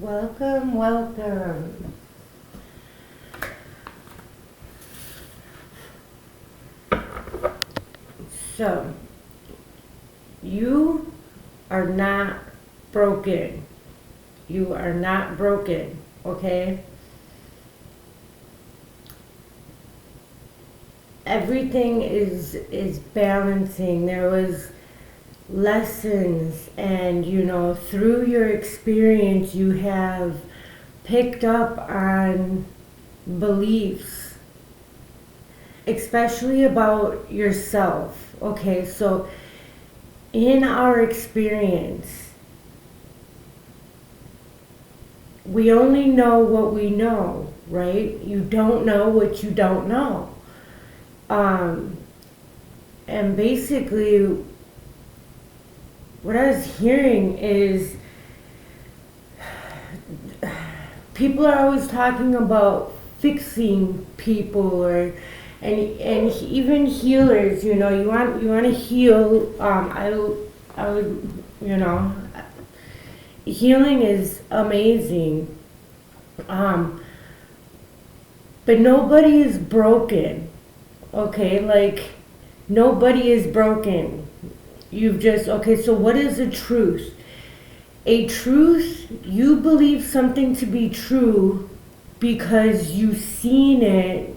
Welcome, welcome. So, you are not broken. You are not broken, okay? Everything is balancing. There was lessons, and through your experience you have picked up on beliefs, especially about yourself. Okay, so in our experience, we only know what we know, right? You don't know what you don't know. And basically, what I was hearing is people are always talking about fixing people, and even healers. You want to heal. I would healing is amazing. But nobody is broken. Okay, like nobody is broken. So what is a truth? A truth, you believe something to be true because you've seen it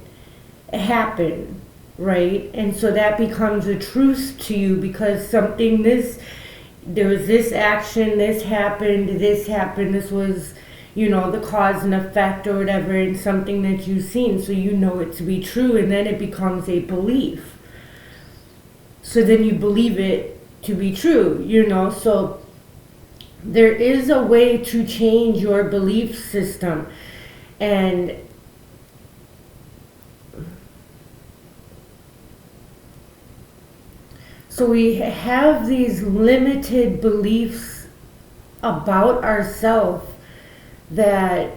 happen, right? And so that becomes a truth to you because there was this action, this happened, this was, the cause and effect or whatever, and something that you've seen, so you know it to be true, and then it becomes a belief. So then you believe it to be true, so there is a way to change your belief system. And so we have these limited beliefs about ourselves that,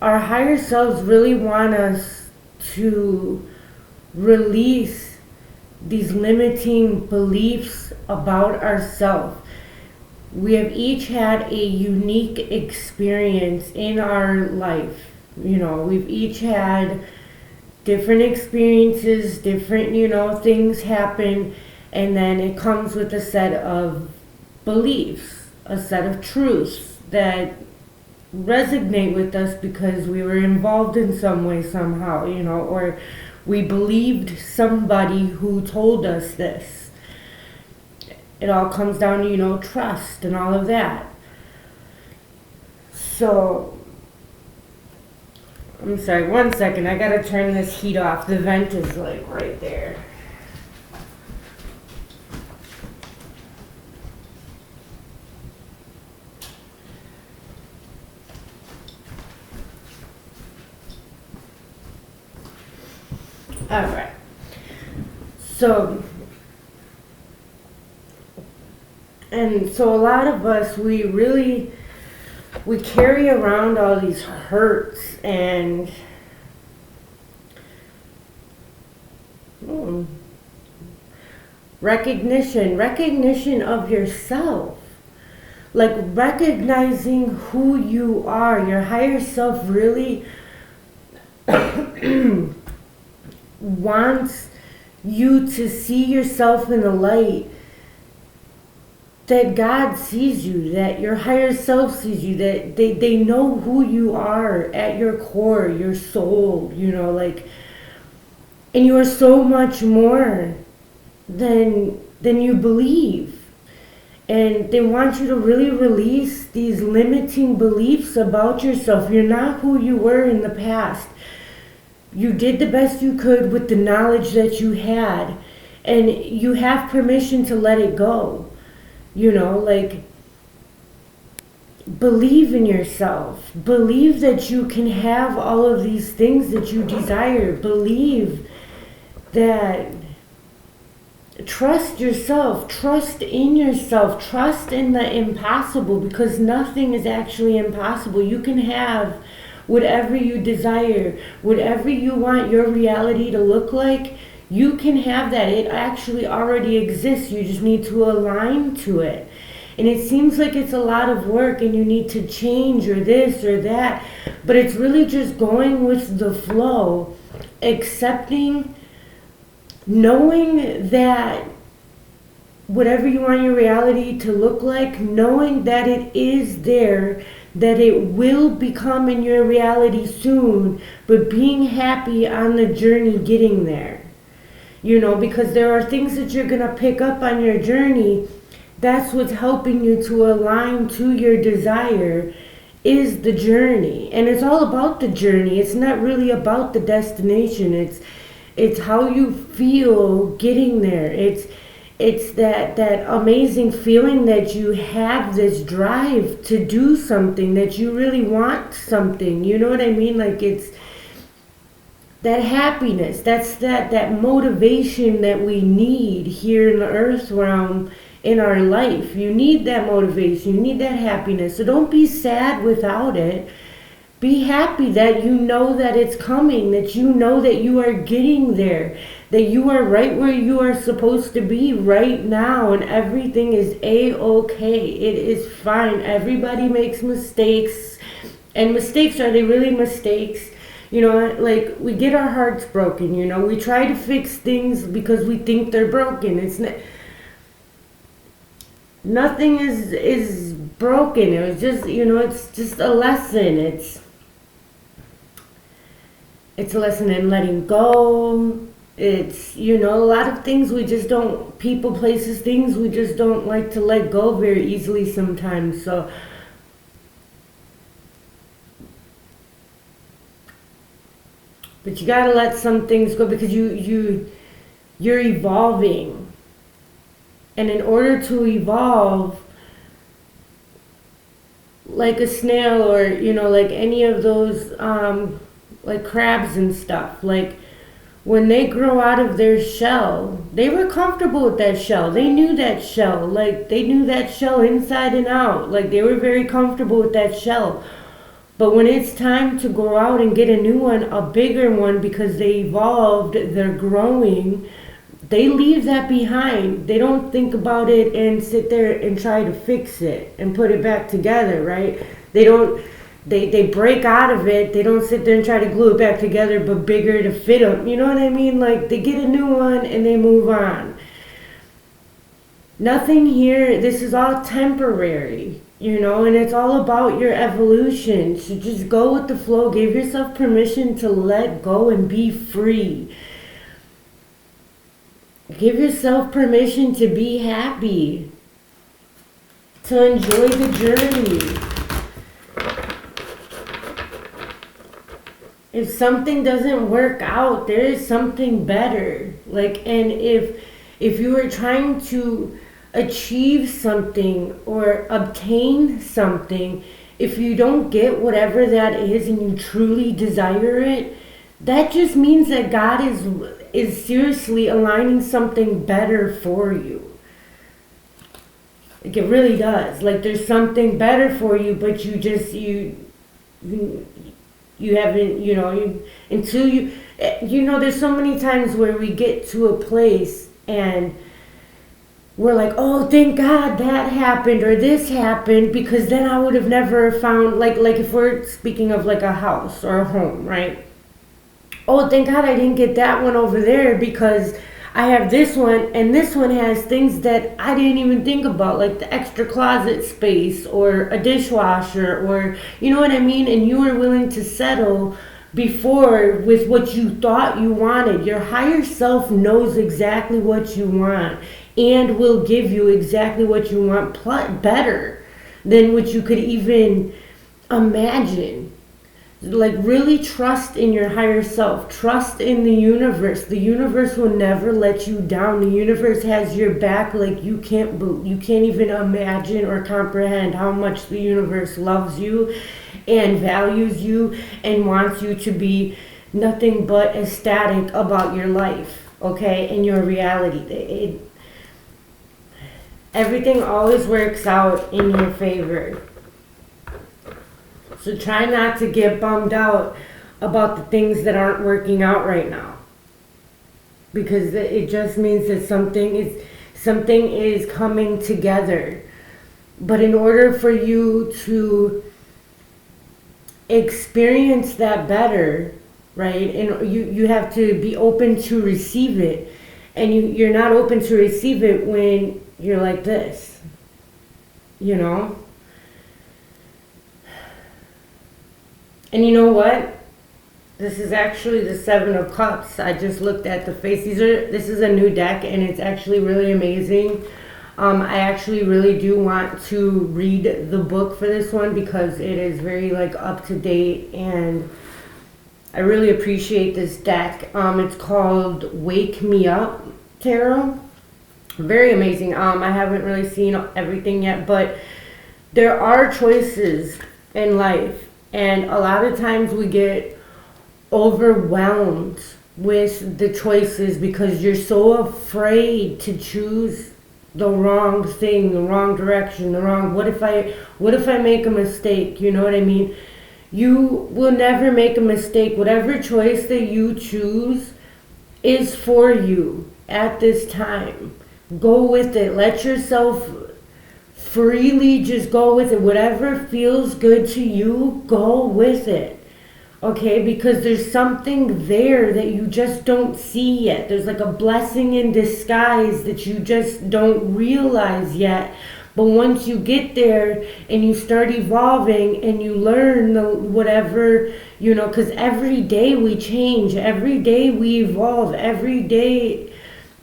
our higher selves really want us to release these limiting beliefs about ourselves. We have each had a unique experience in our life. We've each had different experiences, different, things happen, and then it comes with a set of beliefs, a set of truths that resonate with us because we were involved in some way, somehow, or we believed somebody who told us this. It all comes down to, trust and all of that. So, I'm sorry, 1 second. I gotta turn this heat off. The vent is like right there. All right. So a lot of us, we carry around all these hurts and recognition of yourself, like recognizing who you are. Your higher self really wants you to see yourself in the light that God sees you, that your higher self sees you, that they know who you are at your core, your soul, and you are so much more than you believe. And they want you to really release these limiting beliefs about yourself. You're not who you were in the past. You did the best you could with the knowledge that you had, and you have permission to let it go. Believe in yourself. Believe that you can have all of these things that you desire. Believe that, trust yourself, trust in yourself, trust in the impossible, because nothing is actually impossible. You can have whatever you desire, whatever you want your reality to look like. You can have that. It actually already exists. You just need to align to it. And it seems like it's a lot of work and you need to change or this or that. But it's really just going with the flow, accepting, knowing that whatever you want your reality to look like, knowing that it is there, that it will become in your reality soon, but being happy on the journey getting there. Because there are things that you're going to pick up on your journey. That's what's helping you to align to your desire, is the journey. And it's all about the journey. It's not really about the destination. It's how you feel getting there. It's that amazing feeling that you have this drive to do something, that you really want something. You know what I mean? Like, it's that happiness. That's that motivation that we need here in the earth realm in our life. You need that motivation. You need that happiness. So don't be sad without it. Be happy that you know that it's coming, that you know that you are getting there, that you are right where you are supposed to be right now, and everything is A-okay. It is fine. Everybody makes mistakes, and mistakes, are they really mistakes? Like, we get our hearts broken, we try to fix things because we think they're broken. It's not, nothing is broken. It was just, it's just a lesson. It's a lesson in letting go. It's, a lot of things we just don't, people, places, things we just don't like to let go very easily sometimes. So, but you gotta let some things go, because you're evolving. And in order to evolve, like a snail, or, like any of those, like crabs and stuff, like, when they grow out of their shell, they were comfortable with that shell. They knew that shell. Like, they knew that shell inside and out. Like, they were very comfortable with that shell. But when it's time to go out and get a new one, a bigger one, because they evolved, they're growing, they leave that behind. They don't think about it and sit there and try to fix it and put it back together, right? They break out of it. They don't sit there and try to glue it back together, but bigger to fit them. You know what I mean? Like, they get a new one and they move on. Nothing here, this is all temporary, and it's all about your evolution. So just go with the flow. Give yourself permission to let go and be free. Give yourself permission to be happy, to enjoy the journey. If something doesn't work out, there is something better. Like, and if you are trying to achieve something or obtain something, if you don't get whatever that is and you truly desire it, that just means that God is seriously aligning something better for you. Like, it really does. Like, there's something better for you, but you just, you haven't, until you, there's so many times where we get to a place and we're like, oh, thank God that happened or this happened, because then I would have never found, like if we're speaking of like a house or a home, right? Oh, thank God I didn't get that one over there, because I have this one, and this one has things that I didn't even think about, like the extra closet space or a dishwasher, or, you know what I mean? And you were willing to settle before with what you thought you wanted. Your higher self knows exactly what you want and will give you exactly what you want, better than what you could even imagine. Like, really trust in your higher self. Trust in the universe. The universe will never let you down. The universe has your back like you can't even imagine or comprehend how much the universe loves you and values you and wants you to be nothing but ecstatic about your life, okay, and your reality. Everything always works out in your favor. So try not to get bummed out about the things that aren't working out right now, because it just means that something is coming together. But in order for you to experience that better, right, and you have to be open to receive it. And you're not open to receive it when you're like this, you know? And you know what? This is actually the Seven of Cups. I just looked at the face. This is a new deck, and it's actually really amazing. I actually really do want to read the book for this one because it is very like up to date, and I really appreciate this deck. It's called Wake Me Up Tarot. Very amazing. I haven't really seen everything yet, but there are choices in life, and a lot of times we get overwhelmed with the choices because you're so afraid to choose the wrong thing, the wrong direction, the wrong, what if I make a mistake? You know what I mean? You will never make a mistake. Whatever choice that you choose is for you at this time. Go with it. Let yourself freely just go with it. Whatever feels good to you, go with it. Okay, because there's something there that you just don't see yet. There's like a blessing in disguise that you just don't realize yet. But once you get there and you start evolving and you learn whatever, you know, because every day we change, every day we evolve, every day,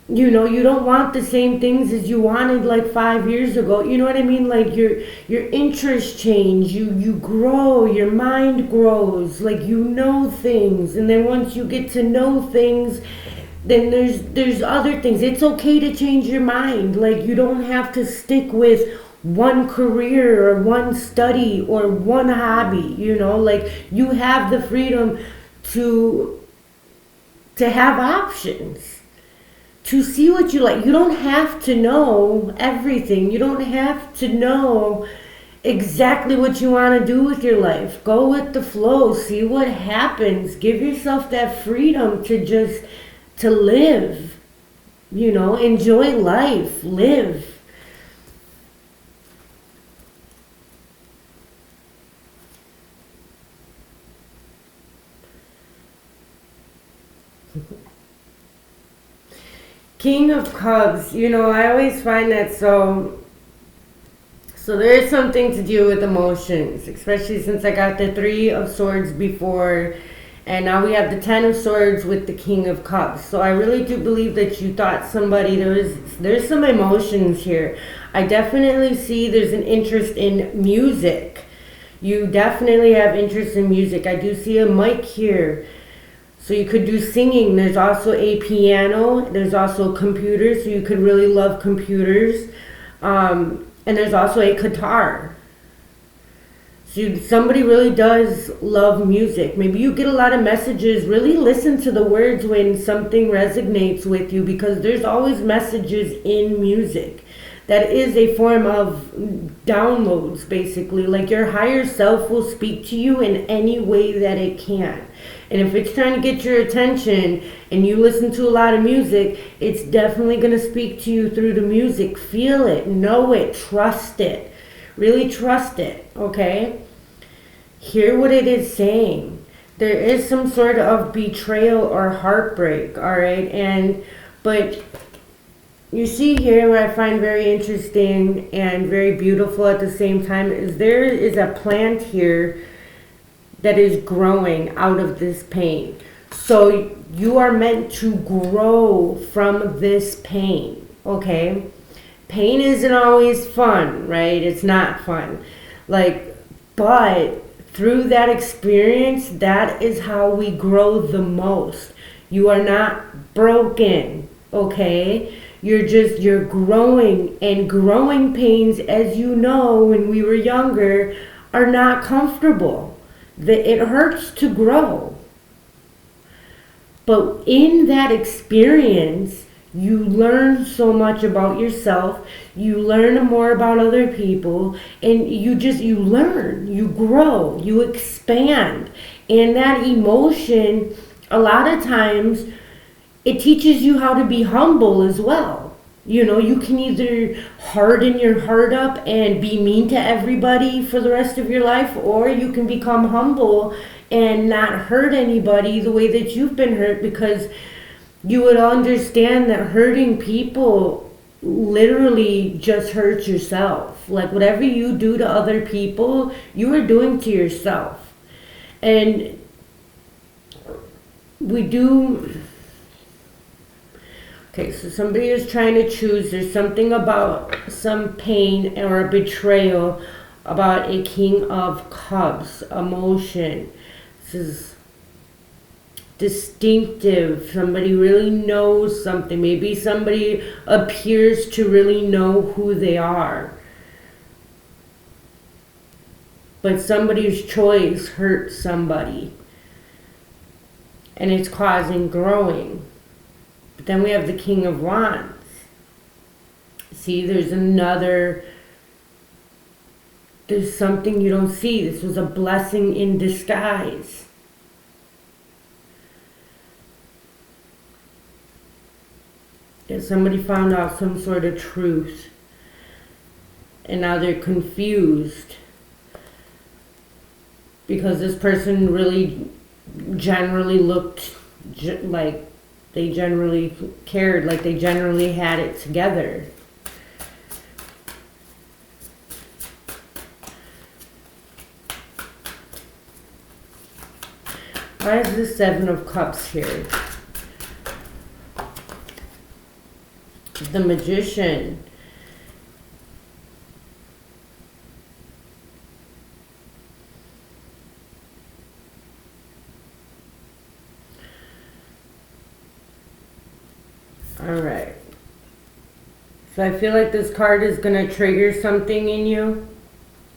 you know, you don't want the same things as you wanted like 5 years ago. You know what I mean? Like your interests change, you grow, your mind grows, like you know things. And then once you get to know things, then there's other things. It's okay to change your mind. Like you don't have to stick with one career or one study or one hobby, you know, like you have the freedom to have options. To see what you like. You don't have to know everything. You don't have to know exactly what you want to do with your life. Go with the flow. See what happens. Give yourself that freedom to live. You know, enjoy life. Live. King of Cups, you know, I always find that so there is something to do with emotions, especially since I got the Three of Swords before, and now we have the Ten of Swords with the King of Cups. So I really do believe that you thought somebody, there's some emotions here. I definitely see there's an interest in music. You definitely have interest in music. I do see a mic here. So you could do singing. There's also a piano. There's also computers. So you could really love computers. And there's also a guitar. So somebody really does love music. Maybe you get a lot of messages. Really listen to the words when something resonates with you, because there's always messages in music. That is a form of downloads, basically. Like your higher self will speak to you in any way that it can. And if it's trying to get your attention and you listen to a lot of music, it's definitely going to speak to you through the music. Feel it, know it, trust it. Really trust it, okay? Hear what it is saying. There is some sort of betrayal or heartbreak, all right? But you see here, what I find very interesting and very beautiful at the same time is there is a plant here that is growing out of this pain. So you are meant to grow from this pain, okay? Pain isn't always fun, right? It's not fun. But through that experience, that is how we grow the most. You are not broken, okay? You're growing, and growing pains, as you know, when we were younger, are not comfortable. It hurts to grow. But in that experience, you learn so much about yourself, you learn more about other people, and you learn, you grow, you expand. And that emotion, a lot of times, it teaches you how to be humble as well. You can either harden your heart up and be mean to everybody for the rest of your life, or you can become humble and not hurt anybody the way that you've been hurt, because you would understand that hurting people literally just hurts yourself. Like whatever you do to other people, you are doing to yourself. And we do... Okay, so somebody is trying to choose. There's something about some pain or a betrayal about a King of Cups emotion. This is distinctive. Somebody really knows something. Maybe somebody appears to really know who they are. But somebody's choice hurts somebody. And it's causing growing. But then we have the King of Wands. See, there's something you don't see. This was a blessing in disguise. That somebody found out some sort of truth. And now they're confused. Because this person really generally looked like they generally cared, like they generally had it together. Why is the Seven of Cups here? The Magician. Alright. So I feel like this card is going to trigger something in you.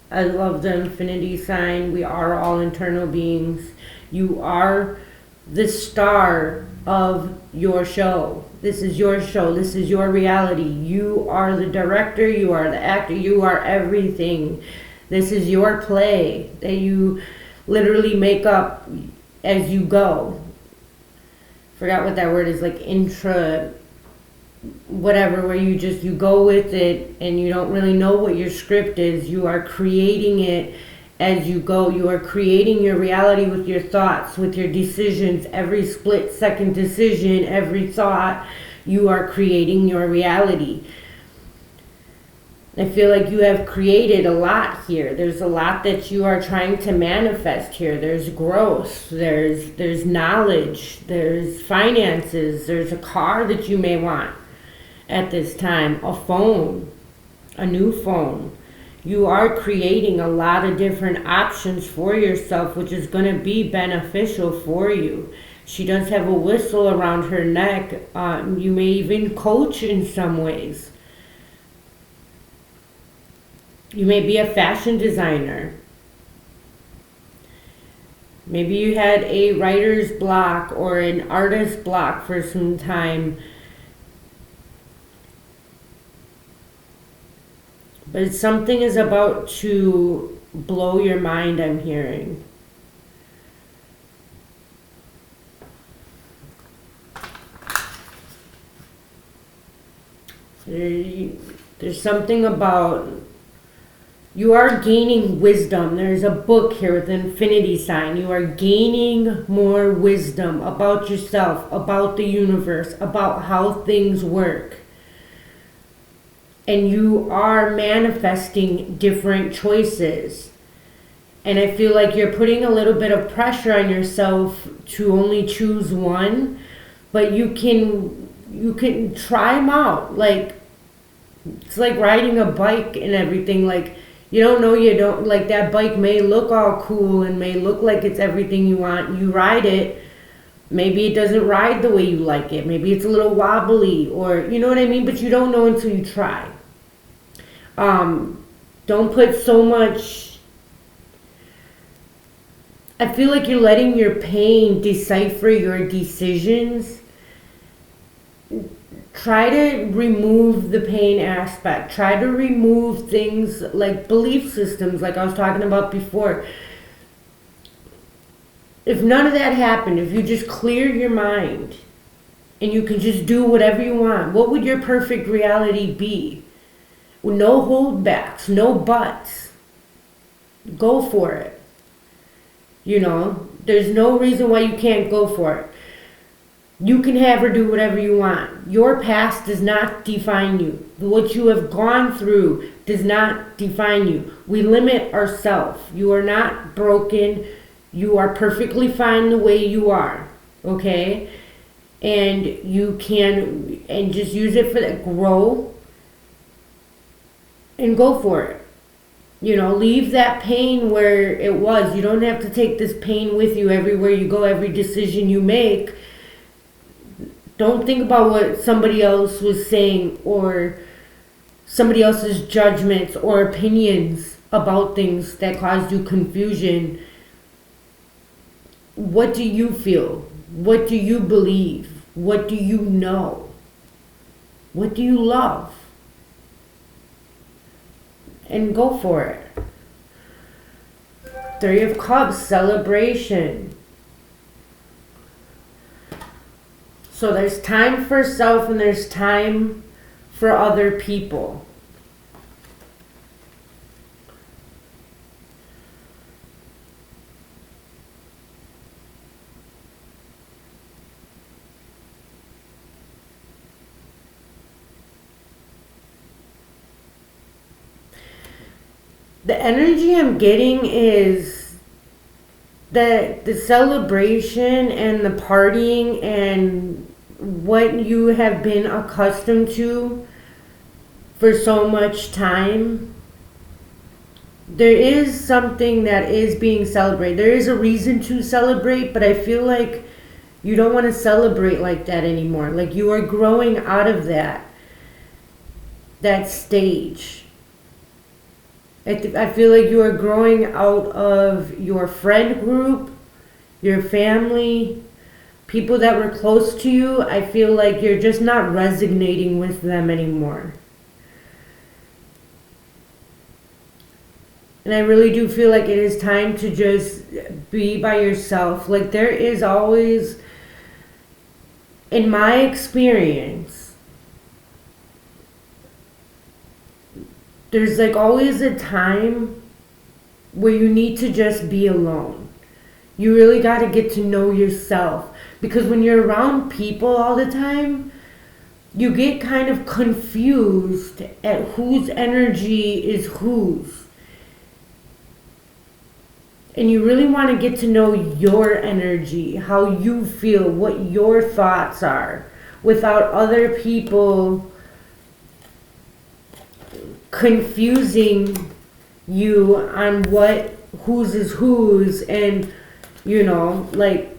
I love the infinity sign. We are all internal beings. You are the star of your show. This is your show. This is your reality. You are the director. You are the actor. You are everything. This is your play that you literally make up as you go. Forgot what that word is, like whatever, where you go with it and you don't really know what your script is. You are creating it as you go. You are creating your reality with your thoughts, with your decisions. Every split second decision, every thought, you are creating your reality. I feel like you have created a lot here. There's a lot that you are trying to manifest here. There's growth, there's knowledge, there's finances, there's a car that you may want at this time, a phone, a new phone. You are creating a lot of different options for yourself, which is going to be beneficial for you. She does have a whistle around her neck. You may even coach in some ways. You may be a fashion designer. Maybe you had a writer's block or an artist block for some time. But something is about to blow your mind, I'm hearing. There's something about... You are gaining wisdom. There's a book here with an infinity sign. You are gaining more wisdom about yourself, about the universe, about how things work. And you are manifesting different choices. And I feel like you're putting a little bit of pressure on yourself to only choose one. But you can try them out. Like, it's like riding a bike and everything. Like, you don't, like that bike may look all cool and may look like it's everything you want. You ride it, maybe it doesn't ride the way you like it. Maybe it's a little wobbly, or you know what I mean? But you don't know until you try. Don't put so much... I feel like you're letting your pain decipher your decisions. Try to remove the pain aspect. Try to remove things like belief systems, like I was talking about before. If none of that happened, if you just clear your mind and you can just do whatever you want. What would your perfect reality be? No holdbacks, no buts. Go for it. You know, there's no reason why you can't go for it. You can have or do whatever you want. Your past does not define you. What you have gone through does not define you. We limit ourselves. You are not broken. You are perfectly fine the way you are. Okay? And you can, and just use it for that, grow and go for it. You know, leave that pain where it was. You don't have to take this pain with you everywhere you go, every decision you make. Don't think about what somebody else was saying or somebody else's judgments or opinions about things that caused you confusion. What do you feel? What do you believe? What do you know? What do you love? And go for it. Three of Cups, celebration. So there's time for self and there's time for other people. The energy I'm getting is that the celebration and the partying and what you have been accustomed to for so much time, there is something that is being celebrated. There is a reason to celebrate, but I feel like you don't want to celebrate like that anymore. Like you are growing out of that stage. I feel like you are growing out of your friend group, your family, people that were close to you. I feel like you're just not resonating with them anymore. And I really do feel like it is time to just be by yourself. Like there is always, in my experience, there's like always a time where you need to just be alone. You really got to get to know yourself. Because when you're around people all the time, you get kind of confused at whose energy is whose. And you really want to get to know your energy, how you feel, what your thoughts are, without other people confusing you on whose is whose, and you know, like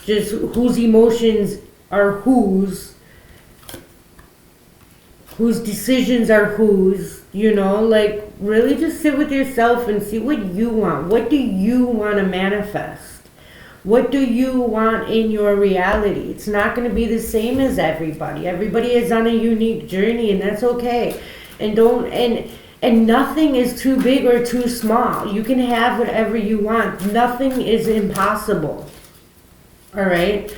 just whose emotions are whose decisions are whose, you know. Like really just sit with yourself and see what you want. What do you want to manifest? What do you want in your reality? It's not going to be the same as everybody. Everybody is on a unique journey, and that's okay. And nothing is too big or too small. You can have whatever you want. Nothing is impossible. All right?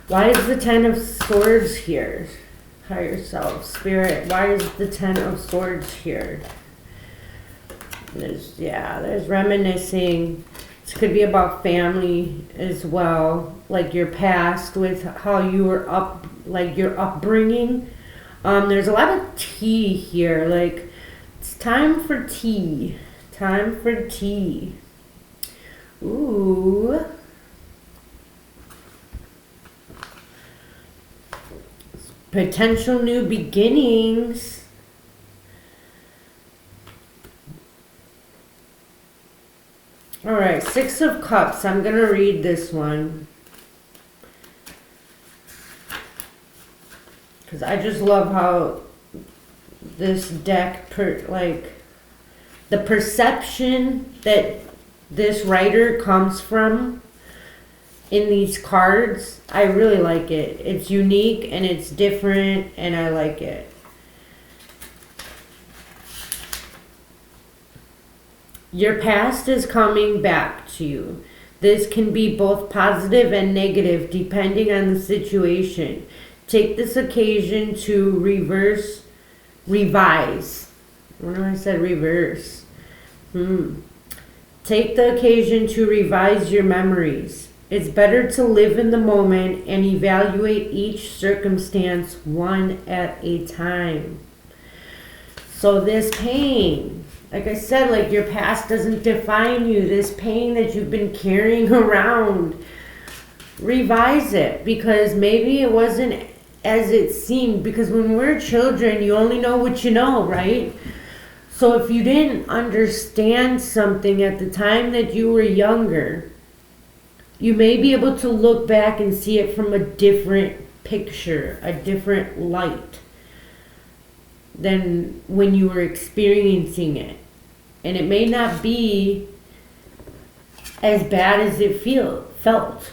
Why is the Ten of Swords here? Higher self, spirit. Why is the Ten of Swords here? There's reminiscing. This could be about family as well. Like your past with how you were up, like your upbringing. There's a lot of tea here. Like, it's time for tea. Time for tea. Ooh. Potential new beginnings. All right, Six of Cups. I'm going to read this one. Because I just love how this deck, the perception that this writer comes from in these cards, I really like it. It's unique and it's different and I like it. Your past is coming back to you. This can be both positive and negative depending on the situation. Take this occasion to revise. I wonder why I said reverse. Take the occasion to revise your memories. It's better to live in the moment and evaluate each circumstance one at a time. So this pain, like I said, like your past doesn't define you. This pain that you've been carrying around, revise it, because maybe it wasn't as it seemed. Because when we're children, you only know what you know, right? So if you didn't understand something at the time that you were younger, you may be able to look back and see it from a different picture, a different light than when you were experiencing it. And it may not be as bad as it felt,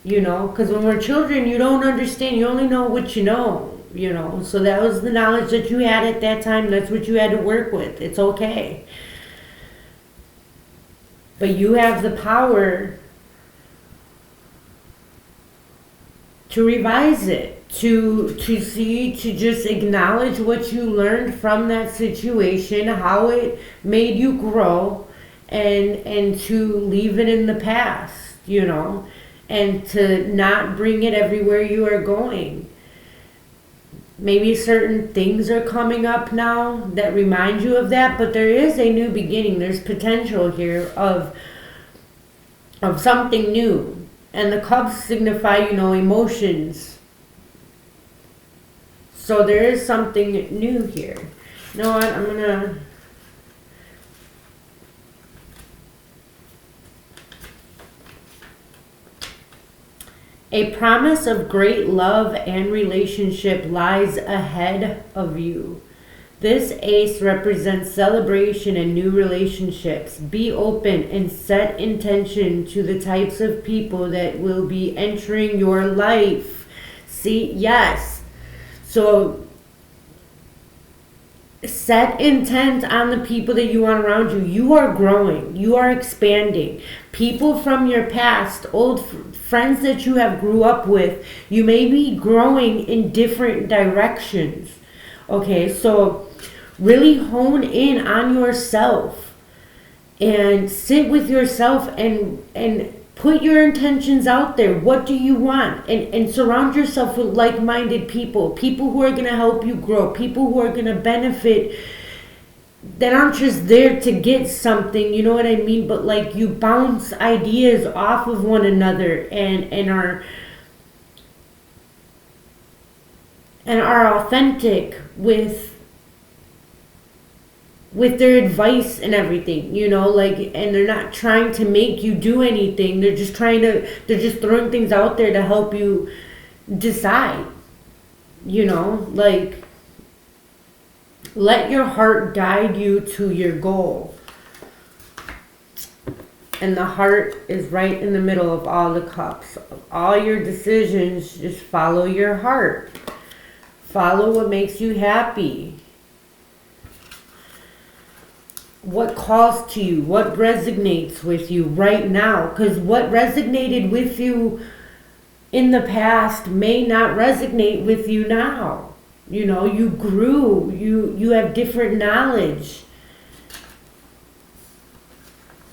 you know, because when we're children, you don't understand. You only know what you know, you know. So that was the knowledge that you had at that time. That's what you had to work with. It's okay. But you have the power to revise it, to see, to just acknowledge what you learned from that situation, how it made you grow, and to leave it in the past, you know, and to not bring it everywhere you are going. Maybe certain things are coming up now that remind you of that, but there is a new beginning. There's potential here of something new. And the cups signify, you know, emotions. So there is something new here. You know what? I'm going to... A promise of great love and relationship lies ahead of you. This ace represents celebration and new relationships. Be open and set intention to the types of people that will be entering your life. See, yes. So set intent on the people that you want around you. You are growing. You are expanding. People from your past, old friends that you have grew up with, you may be growing in different directions. Okay, so really hone in on yourself and sit with yourself and put your intentions out there. What do you want? And surround yourself with like-minded people who are going to help you grow, people who are going to benefit, that aren't just there to get something, you know what I mean? But like you bounce ideas off of one another and are authentic with their advice and everything, you know, like, and they're not trying to make you do anything. They're just throwing things out there to help you decide, you know, like, let your heart guide you to your goal. And the heart is right in the middle of all the cups. All your decisions, just follow your heart. Follow what makes you happy. What calls to you, what resonates with you right now. Because what resonated with you in the past may not resonate with you now. You know, you grew, you have different knowledge.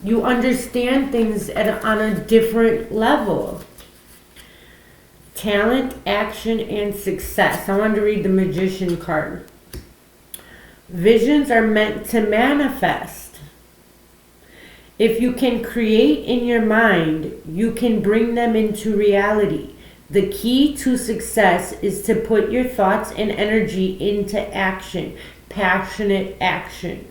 You understand things on a different level. Talent, action, and success. I wanted to read the Magician card. Visions are meant to manifest. If you can create in your mind, you can bring them into reality. The key to success is to put your thoughts and energy into action, passionate action.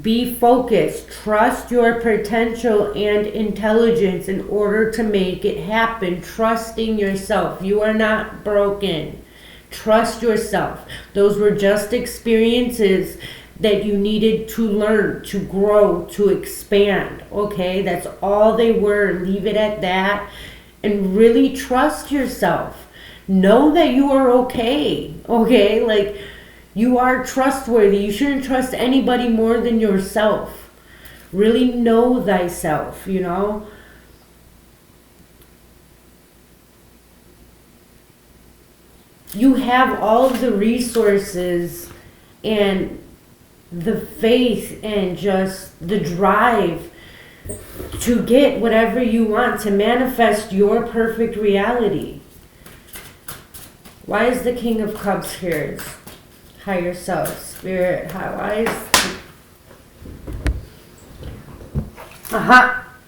Be focused. Trust your potential and intelligence in order to make it happen. Trusting yourself. You are not broken. Trust yourself. Those were just experiences that you needed to learn, to grow, to expand. Okay, that's all they were. Leave it at that. And really trust yourself. Know that you are okay. Okay, like you are trustworthy. You shouldn't trust anybody more than yourself. Really know thyself, you know. you have all of the resources and the faith and just the drive to get whatever you want, to manifest your perfect reality. Why is the King of Cups here? Higher self, spirit, why is...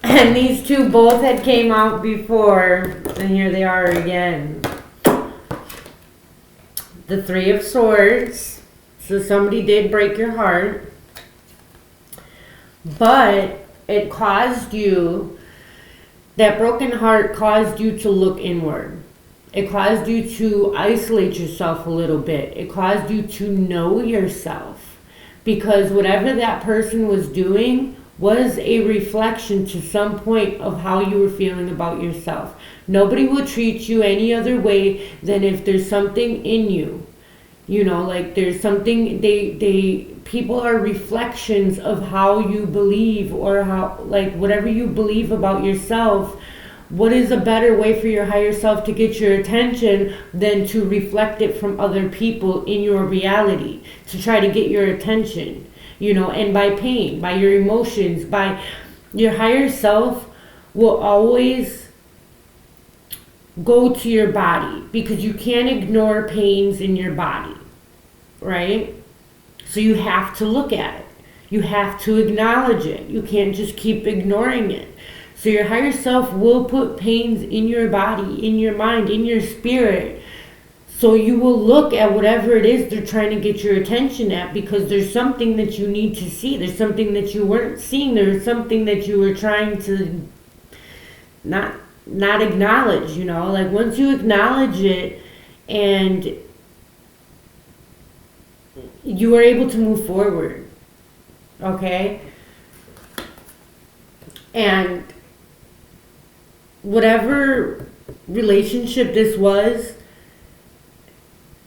And these two both had came out before, and here they are again. The Three of Swords. So somebody did break your heart, but it caused you, that broken heart caused you to look inward. It caused you to isolate yourself a little bit. It caused you to know yourself, because whatever that person was doing was a reflection to some point of how you were feeling about yourself. Nobody will treat you any other way than if there's something in you. You know, like there's something, people are reflections of how you believe, or how, like, whatever you believe about yourself. What is a better way for your higher self to get your attention than to reflect it from other people in your reality, to try to get your attention, you know, and by pain, by your emotions, by your higher self will always go to your body, because you can't ignore pains in your body, right? So you have to look at it. You have to acknowledge it. You can't just keep ignoring it. So your higher self will put pains in your body, in your mind, in your spirit. So you will look at whatever it is they're trying to get your attention at, because there's something that you need to see. There's something that you weren't seeing. There's something that you were trying to not acknowledge, you know. Like, once you acknowledge it and you are able to move forward, okay? And whatever relationship this was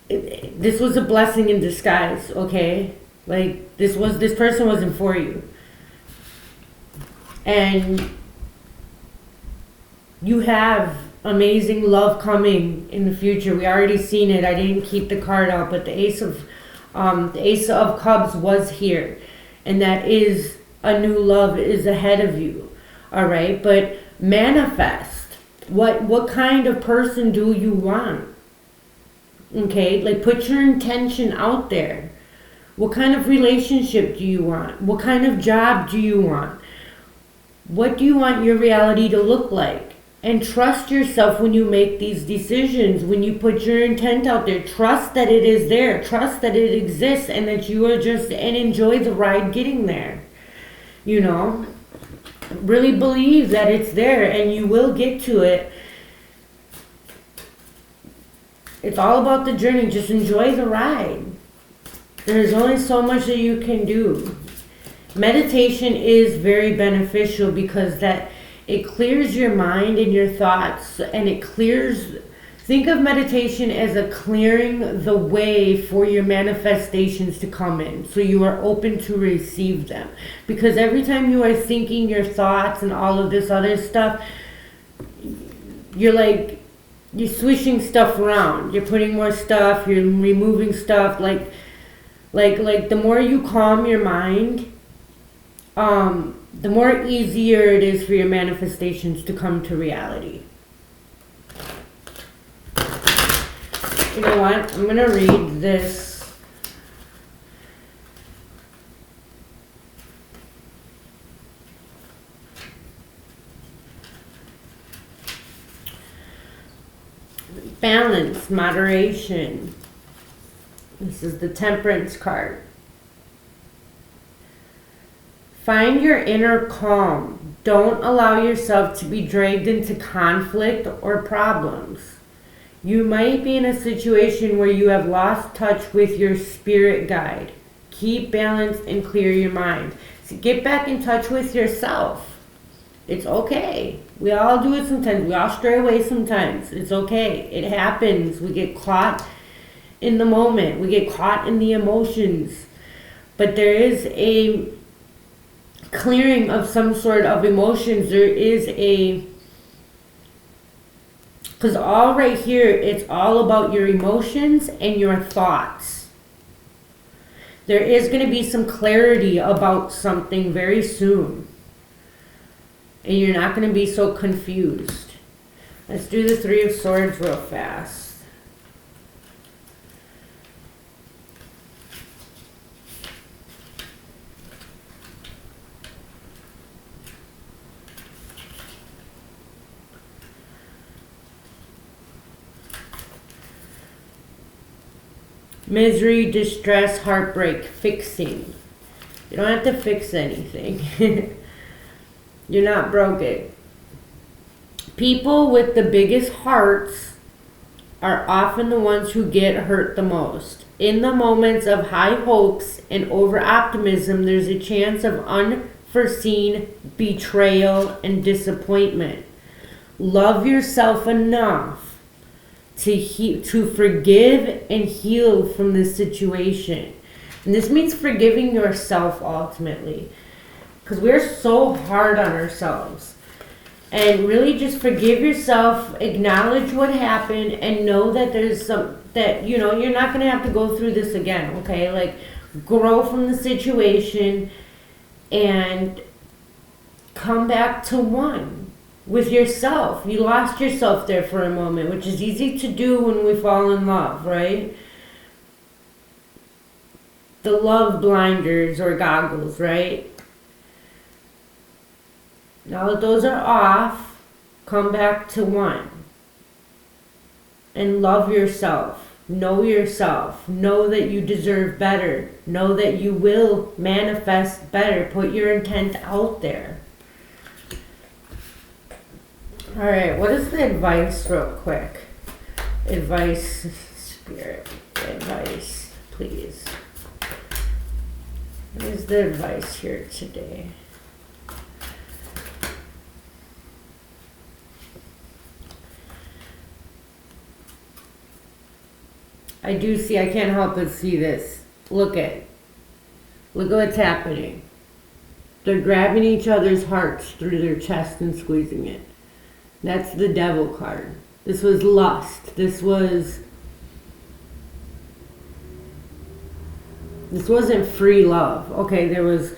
a blessing in disguise, okay? Like, this person wasn't for you. And you have amazing love coming in the future. We already seen it. I didn't keep the card out, but the Ace of Cups was here, and that is a new love is ahead of you. All right, but manifest. What kind of person do you want? Okay, like, put your intention out there. What kind of relationship do you want? What kind of job do you want? What do you want your reality to look like? And trust yourself when you make these decisions, when you put your intent out there. Trust that it is there. Trust that it exists, and that you are and enjoy the ride getting there. You know? Really believe that it's there, and you will get to it. It's all about the journey. Just enjoy the ride. There's only so much that you can do. Meditation is very beneficial, because it clears your mind and your thoughts, and think of meditation as a clearing the way for your manifestations to come in, so you are open to receive them. Because every time you are thinking your thoughts and all of this other stuff, you're swishing stuff around. You're putting more stuff, you're removing stuff. Like the more you calm your mind, the more easier it is for your manifestations to come to reality. You know what? I'm going to read this. Balance, moderation. This is the Temperance card. Find your inner calm. Don't allow yourself to be dragged into conflict or problems. You might be in a situation where you have lost touch with your spirit guide. Keep balance and clear your mind. So get back in touch with yourself. It's okay. We all do it sometimes. We all stray away sometimes. It's okay. It happens. We get caught in the moment. We get caught in the emotions. But there is a clearing of some sort of emotions. There is Because all right here, it's all about your emotions and your thoughts. There is going to be some clarity about something very soon. And you're not going to be so confused. Let's do the Three of Swords real fast. Misery, distress, heartbreak, fixing. You don't have to fix anything. You're not broken. People with the biggest hearts are often the ones who get hurt the most. In the moments of high hopes and over-optimism, there's a chance of unforeseen betrayal and disappointment. Love yourself enough to forgive and heal from this situation. And this means forgiving yourself ultimately. Because we're so hard on ourselves. And really just forgive yourself, acknowledge what happened, and know that there's you're not going to have to go through this again, okay? Like, grow from the situation and come back to one with yourself. You lost yourself there for a moment, which is easy to do when we fall in love, right? The love blinders or goggles, right? Now that those are off, come back to one. And love yourself. Know yourself. Know that you deserve better. Know that you will manifest better. Put your intent out there. Alright, what is the advice real quick? Advice, Spirit. Advice, please. What is the advice here today? I do see, I can't help but see this. Look at what's happening. They're grabbing each other's hearts through their chest and squeezing it. That's the Devil card. This was lust. This wasn't free love. Okay, there was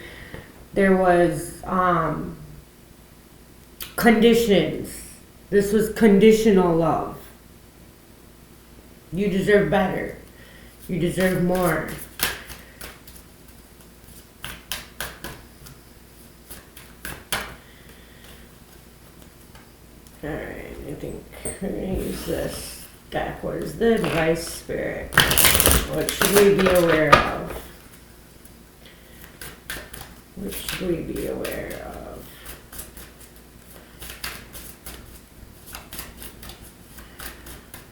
conditions. This was conditional love. You deserve better. You deserve more. Alright, I think we're going to use this deck. What is the advice, Spirit? What should we be aware of? What should we be aware of?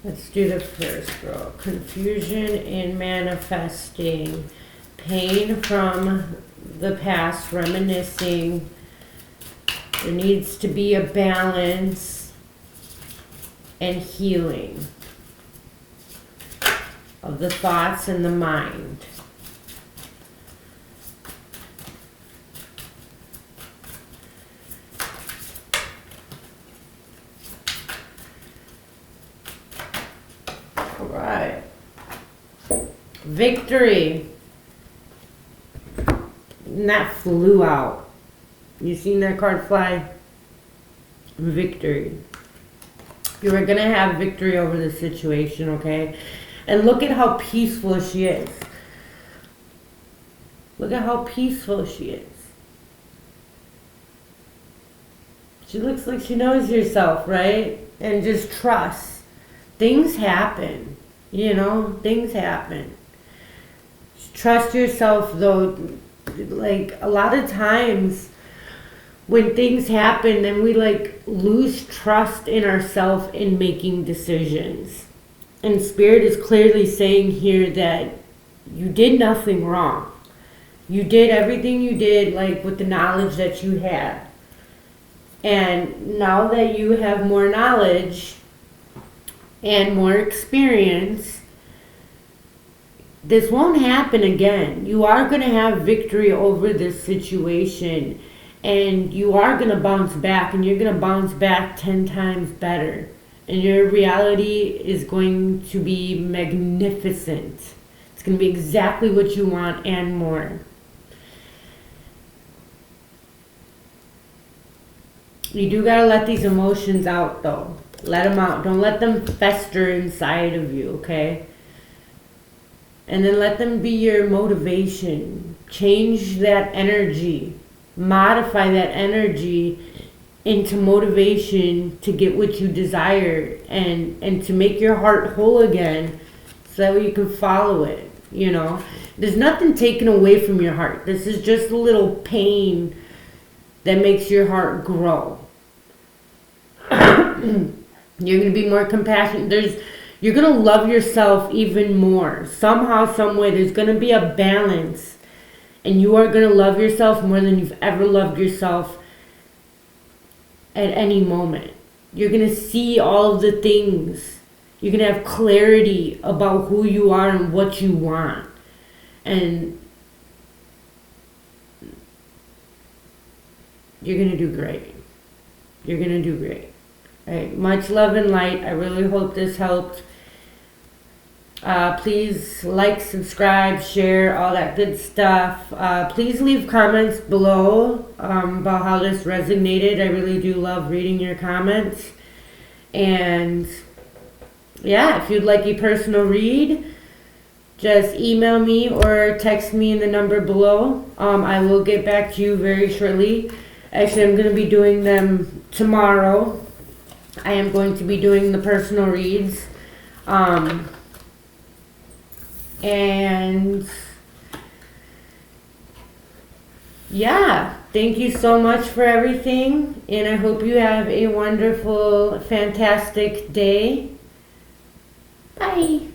Let's do the first girl. Confusion in manifesting. Pain from the past, reminiscing. There needs to be a balance and healing of the thoughts and the mind. All right. Victory. And that flew out. You seen that card fly? Victory. You are going to have victory over the situation, okay? And look at how peaceful she is. Look at how peaceful she is. She looks like she knows herself, right? And just trust. Things happen. You know, things happen. Trust yourself, though. Like, a lot of times when things happen, then we lose trust in ourselves in making decisions. And Spirit is clearly saying here that you did nothing wrong. You did everything you did with the knowledge that you had. And now that you have more knowledge and more experience, this won't happen again. You are going to have victory over this situation. And you are going to bounce back, and you're going to bounce back 10 times better. And your reality is going to be magnificent. It's going to be exactly what you want and more. You do gotta let these emotions out though. Let them out. Don't let them fester inside of you, okay? And then let them be your motivation. Change that energy. Modify that energy into motivation to get what you desire and to make your heart whole again so that way you can follow it, you know? There's nothing taken away from your heart. This is just a little pain that makes your heart grow. You're going to be more compassionate. You're going to love yourself even more. Somehow, some way, there's going to be a balance. And you are going to love yourself more than you've ever loved yourself at any moment. You're going to see all of the things. You're going to have clarity about who you are and what you want. And you're going to do great. You're going to do great. All right. Much love and light. I really hope this helped. Please like, subscribe, share, all that good stuff. Please leave comments below about how this resonated. I really do love reading your comments. And yeah, if you'd like a personal read, just email me or text me in the number below. I will get back to you very shortly. Actually, I'm going to be doing them tomorrow. I am going to be doing the personal reads. And yeah, thank you so much for everything. And I hope you have a wonderful, fantastic day. Bye.